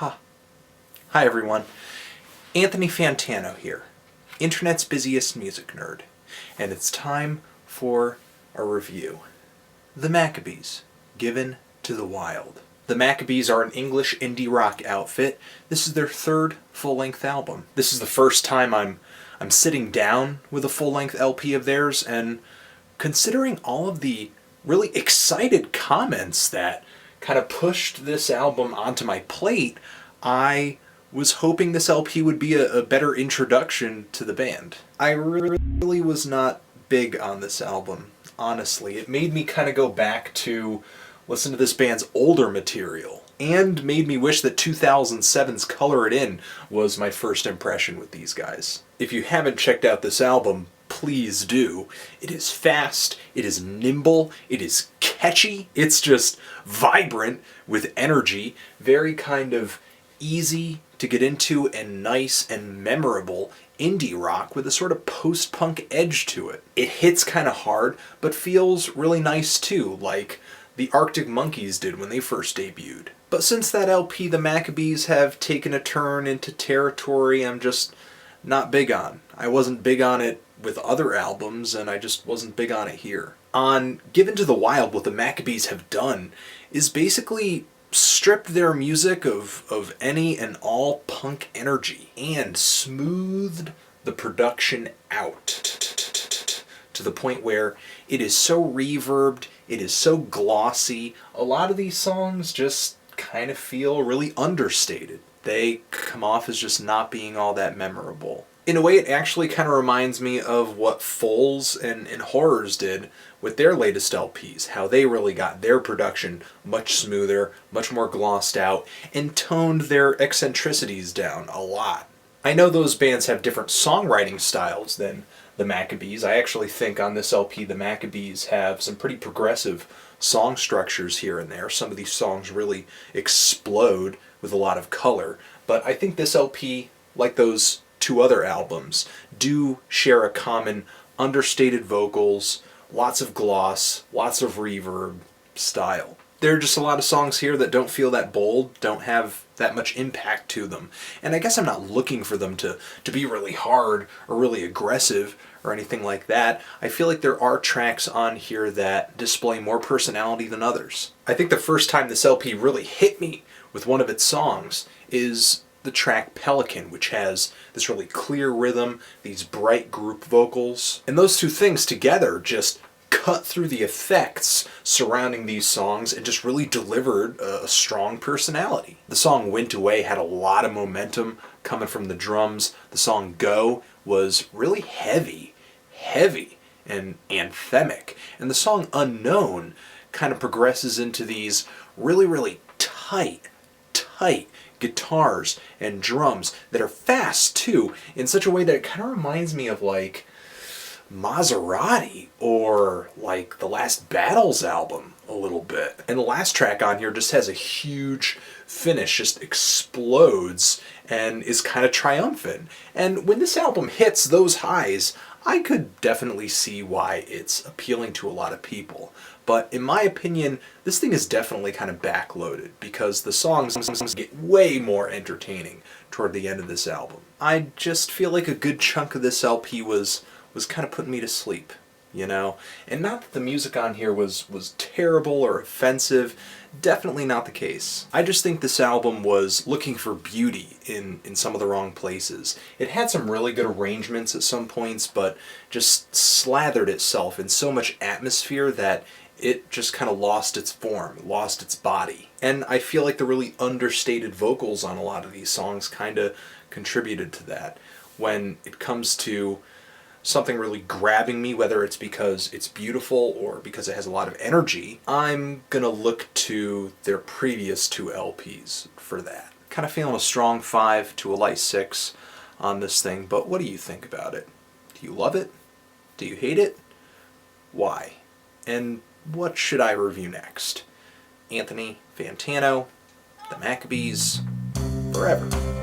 Hi everyone, Anthony Fantano here, Internet's busiest music nerd, and it's time for a review. The Maccabees, Given to the Wild. The Maccabees are an English indie rock outfit. This is their third full-length album. This is the first time I'm sitting down with a full-length LP of theirs, and considering all of the really excited comments that kind of pushed this album onto my plate, I was hoping this LP would be a better introduction to the band. I really was not big on this album, honestly. It made me kind of go back to listen to this band's older material, and made me wish that 2007's Color It In was my first impression with these guys. If you haven't checked out this album, please do. It is fast, it is nimble, it is catchy, it's just vibrant with energy, very kind of easy to get into and nice and memorable indie rock with a sort of post-punk edge to it. It hits kind of hard, but feels really nice too, like the Arctic Monkeys did when they first debuted. But since that LP, the Maccabees have taken a turn into territory I'm just not big on. I wasn't big on it with other albums, and I just wasn't big on it here. On Given to the Wild, what the Maccabees have done is basically stripped their music of any and all punk energy and smoothed the production out to the point where it is so reverbed, it is so glossy. A lot of these songs just kind of feel really understated. They come off as just not being all that memorable. In a way, it actually kind of reminds me of what Foals and Horrors did with their latest LPs, how they really got their production much smoother, much more glossed out, and toned their eccentricities down a lot. I know those bands have different songwriting styles than the Maccabees. I actually think on this LP the Maccabees have some pretty progressive song structures here and there. Some of these songs really explode with a lot of color, but I think this LP, like those two other albums, do share a common understated vocals, lots of gloss, lots of reverb style. There are just a lot of songs here that don't feel that bold, don't have that much impact to them. And I guess I'm not looking for them to be really hard or really aggressive or anything like that. I feel like there are tracks on here that display more personality than others. I think the first time this LP really hit me with one of its songs is the track Pelican, which has this really clear rhythm, these bright group vocals, and those two things together just cut through the effects surrounding these songs and just really delivered a strong personality. The song Went Away had a lot of momentum coming from the drums. The song Go was really heavy and anthemic. And the song Unknown kind of progresses into these really tight guitars and drums that are fast too, in such a way that it kind of reminds me of like Maserati or like the Last Battles album a little bit. And the last track on here just has a huge finish, just explodes and is kind of triumphant. And when this album hits those highs, I could definitely see why it's appealing to a lot of people. But in my opinion, this thing is definitely kind of backloaded because the songs get way more entertaining toward the end of this album. I just feel like a good chunk of this LP was kind of putting me to sleep, you know? And not that the music on here was terrible or offensive, definitely not the case. I just think this album was looking for beauty in some of the wrong places. It had some really good arrangements at some points, but just slathered itself in so much atmosphere that it just kind of lost its form, lost its body. And I feel like the really understated vocals on a lot of these songs kind of contributed to that. When it comes to something really grabbing me, whether it's because it's beautiful or because it has a lot of energy, I'm gonna look to their previous two LPs for that. Kind of feeling a strong 5 to a light 6 on this thing, but what do you think about it? Do you love it? Do you hate it? Why? And what should I review next? Anthony Fantano, The Maccabees, forever.